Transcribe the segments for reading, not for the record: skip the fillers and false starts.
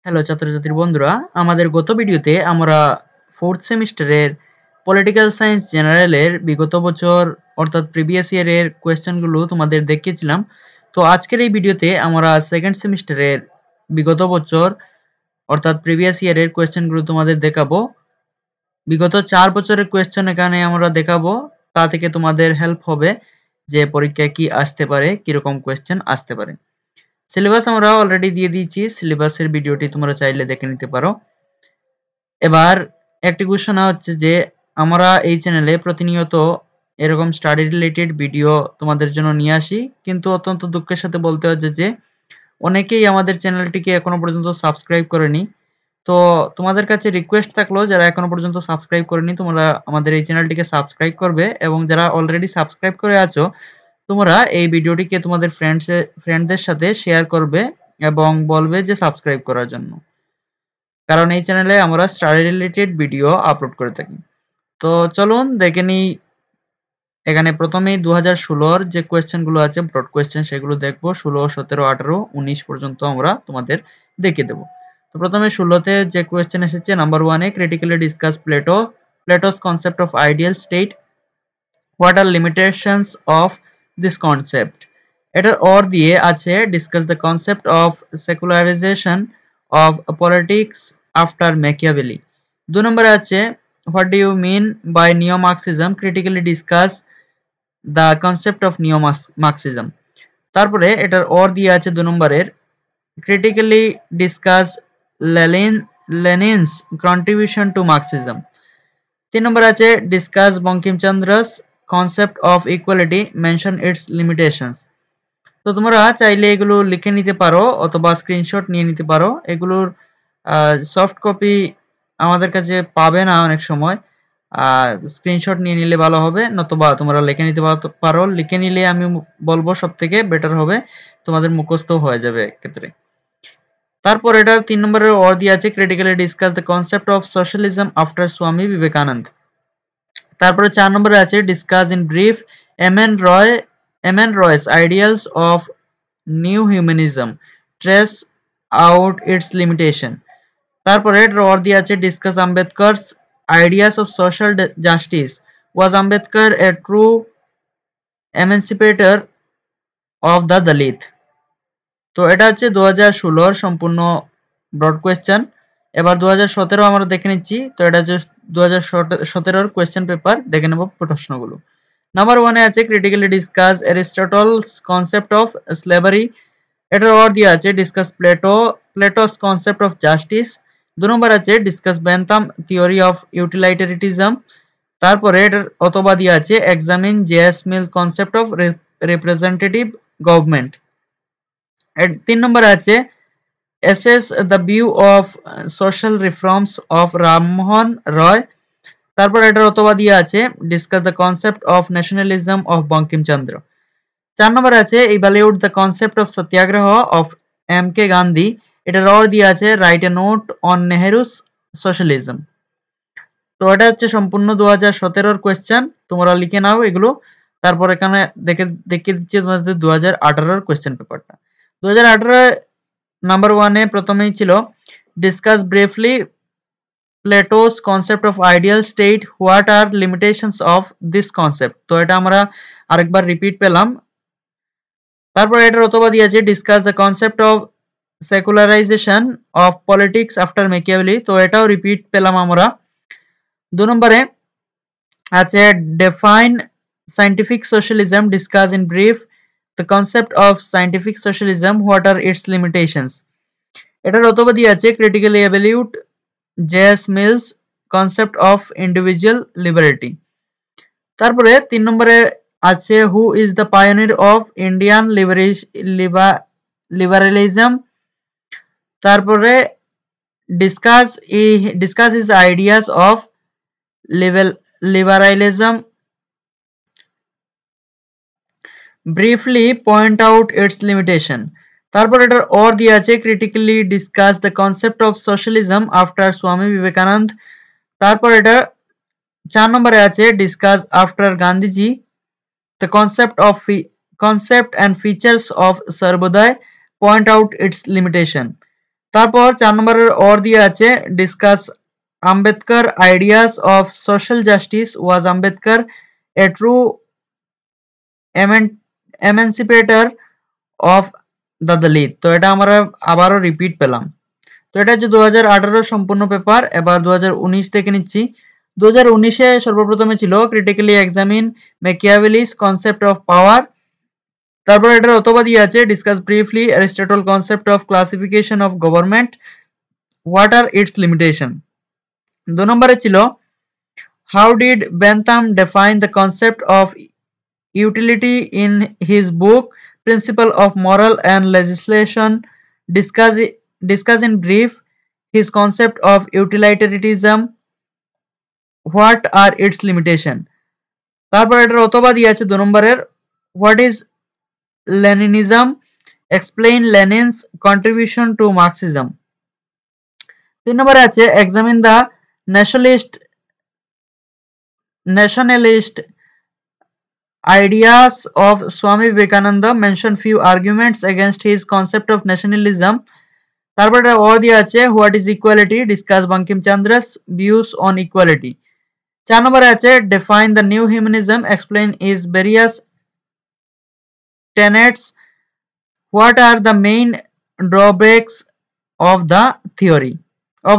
Hello ছাত্রছাত্রী বন্ধুরা, আমাদের গত ভিডিওতে আমরা ফোর্থ সেমিস্টারের পলিটিক্যাল সায়েন্স জেনারেলের বিগত বছর অর্থাৎ প্রিভিয়াস ইয়ারের কোয়েশ্চেনগুলো তোমাদের দেখিয়েছিলাম। তো আজকের এই ভিডিওতে আমরা সেকেন্ড সেমিস্টারের বিগত বছর অর্থাৎ প্রিভিয়াস ইয়ারের কোয়েশ্চেনগুলো তোমাদের দেখাবো। বিগত 4 বছরের কোয়েশ্চেন এখানে আমরা দেখাবো, তা থেকে তোমাদের হেল্প হবে যে পরীক্ষায় কি আসতে পারে, কিরকম কোয়েশ্চেন আসতে পারে। সিলেবাস আমরা অলরেডি দিয়ে দিয়েছি, সিলেবাসের ভিডিওটি তোমরা চাইলে দেখে নিতে পারো। এবার একটি ঘোষণা হচ্ছে যে আমরা এই চ্যানেলে প্রতিনিয়ত এরকম স্টাডি রিলেটেড ভিডিও তোমাদের জন্য নিয়ে আসি, কিন্তু অত্যন্ত দুঃখের সাথে বলতে হচ্ছে যে অনেকেই আমাদের চ্যানেলটিকে এখনো পর্যন্ত সাবস্ক্রাইব করেনি। তো তোমাদের কাছে রিকোয়েস্ট থাকলো, যারা এখনো পর্যন্ত সাবস্ক্রাইব করেনি তোমরা আমাদের এই চ্যানেলটিকে সাবস্ক্রাইব করবে, এবং যারা অলরেডি সাবস্ক্রাইব করে আছো তোমরা এই ভিডিওটিকে তোমাদের ফ্রেন্ডদের সাথে শেয়ার করবে এবং বলবে যে সাবস্ক্রাইব করার জন্য, কারণ এই চ্যানেলে আমরা স্টাডি রিলেটেড ভিডিও আপলোড করে থাকি। তো চলুন দেখে নিই। এখানে প্রথমেই 2016-র যে কোয়েশ্চেনগুলো আছে ব্রড কোয়েশ্চেন সেগুলো দেখবো। 16, 17, 18, 19 পর্যন্ত আমরা তোমাদের দেখিয়ে দেবো। তো প্রথমে 16তে যে কোয়েশ্চেন এসেছে নাম্বার 1-এ, critically discuss Plato's concept of ideal state, what are limitations of this concept. এটার অর দিয়ে আছে discuss the concept of secularization of politics after Machiavelli. 2 নম্বরে আছে what do you mean by neo Marxism, critically discuss the concept of neo Marxism. তারপরে এটার or দিয়ে আছে 2 নম্বরের, critically discuss Lenin's contribution to Marxism. 3 নম্বর আছে discuss Bankimchandra's concept of equality, mention it's limitations. তো তোমরা চাইলে এগুলো লিখে নিতে পারো অথবা স্ক্রিনশট নিয়ে নিতে পারো। এগুলোর সফট কপি আমাদের কাছে পাবে না অনেক সময়, স্ক্রিনশট নিয়ে নিলে ভালো হবে, নতুবা তোমরা লিখে নিতে পারো। লিখে নিলে আমি বলবো সব থেকে বেটার হবে, তোমাদের মুখস্থ হয়ে যাবে ক্ষেত্রে। তারপর এটার 3 নম্বরের অর দিয়ে আছে critically discuss the concept of socialism after Swami Vivekananda. তারপরে 4 নম্বরে আছে discuss in brief MN Roy's ideals of new humanism, trace out its limitation. তারপরে অর দিয়ে আছে discuss Ambedkar's ideas of social justice, was Ambedkar a true emancipator of the Dalit. তো এটা হচ্ছে 2016-র সম্পূর্ণ ব্রড কোয়েশ্চেন। এবার 2017 আমরা দেখে নিচ্ছি। তো এটা হচ্ছে 2017-র কোয়েশ্চেন পেপার, দেখে নেব প্রশ্নগুলো। নাম্বার 1-এ আছে critically discuss Aristotle's concept of slavery. এটার অর দিয়ে আছে discuss Plato's concept of justice. 2 নম্বর আছে discuss Bentham theory of utilitarianism. তারপরে এটার অথবা দিয়ে আছে examine JS Mill concept of representative government. 3 নম্বরে আছে assess the view of social reforms of Rammohan রয়। তারপর এটার অথবা দিয়ে আছে discuss the concept of nationalism of Bankimchandra. 4 নম্বরে আছে evaluate the concept of satyagraha of M K Gandhi. এটার অর দিয়ে আছে write a note on Nehru's socialism. তো এটা হচ্ছে সম্পূর্ণ 2017-র কোয়েশ্চেন, তোমরা লিখে নাও এগুলো। তারপর এখানে দেখিয়ে দিচ্ছি তোমাদের 2018-র কোয়েশ্চেন পেপারটা। 2018 নাম্বার 1-এ প্রথমেই ছিল discuss briefly Plato's concept of ideal state, what are limitations of this concept. তো এটা আমরা আরেকবার রিপিট পেলাম। তারপর এটার অথবা দিয়ে আছে discuss the concept of secularization of politics after Machiavelli. তো এটাও রিপিট পেলাম আমরা। 2 নম্বরে আছে define scientific socialism, discuss in brief the concept of scientific socialism, what are its limitations. এটার অথবা দিয়ে আছে critically evaluate JS Mill's concept of individual liberty. তারপরে 3 নম্বরে আছে who is the pioneer of Indian liberalism. তারপরে discuss his ideas of liberalism, briefly point out its limitation. তারপর এটার অর দিয়ে আছে critically discuss the concept of socialism after Swami Vivekananda. তারপর এটা 4 নম্বরে আছে discuss after Gandhiji the concept and features of Sarvodaya, point out its limitation. তারপর 4 নম্বরের অর দিয়ে আছে discuss Ambedkar ideas of social justice, was Ambedkar a true emancipator of the Dalit. তো এটা আমরা আবারও রিপিট পেলাম। তো এটা হচ্ছে 2018 সম্পূর্ণ পেপার। এবার 2019 দেখে নিচ্ছি। 2019-এ সর্বপ্রথমে ছিল critically examine Machiavelli's concept of power. তারপর এটার অথবা দিয়ে আছে discuss briefly Aristotle concept of classification of government, what are its limitation. 2 নম্বরে ছিল how did Bentham define the concept of utility in his book Principle of Moral and Legislation. Discuss in brief his concept of utilitarianism, what are its limitation. তারপর এটার অথবা দিয়ে আছে 2 নম্বরের what is Leninism, explain Lenin's contribution to Marxism. 3 নম্বরে আছে examine the nationalist ideas of Swami Vivekananda, mention few arguments against his concept of nationalism. তারপর or দিয়ে আছে what is equality, discuss Bankim Chandra's views on equality. 4 নম্বরে আছে define the new humanism, explain is various tenets, what are the main drawbacks of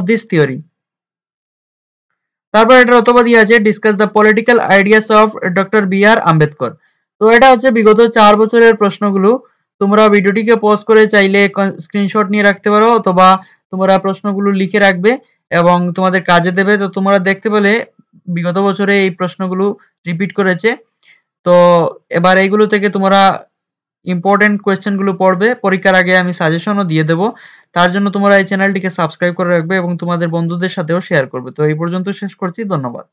this theory. তারপর এটার অথবা দিয়ে আছে discuss the political ideas of doctor B R Ambedkar. তো এটা হচ্ছে বিগত 4 বছরের প্রশ্নগুলো। তোমরা ভিডিওটিকে পজ করে চাইলে স্ক্রিনশট নিয়ে রাখতে পারো, অথবা তোমরা প্রশ্নগুলো লিখে রাখবে এবং তোমাদের কাজে দেবে। তো তোমরা দেখতে পেলে বিগত বছরে এই প্রশ্নগুলো রিপিট করেছে। তো এবার এইগুলো থেকে তোমরা ইম্পর্টেন্ট কোয়েশ্চেনগুলো পড়বে। পরীক্ষার আগে আমি সাজেশনও দিয়ে দেবো। তার জন্য তোমরা এই চ্যানেলটিকে সাবস্ক্রাইব করে রাখবে এবং তোমাদের বন্ধুদের সাথেও শেয়ার করবে। তো এই পর্যন্ত শেষ করছি, ধন্যবাদ।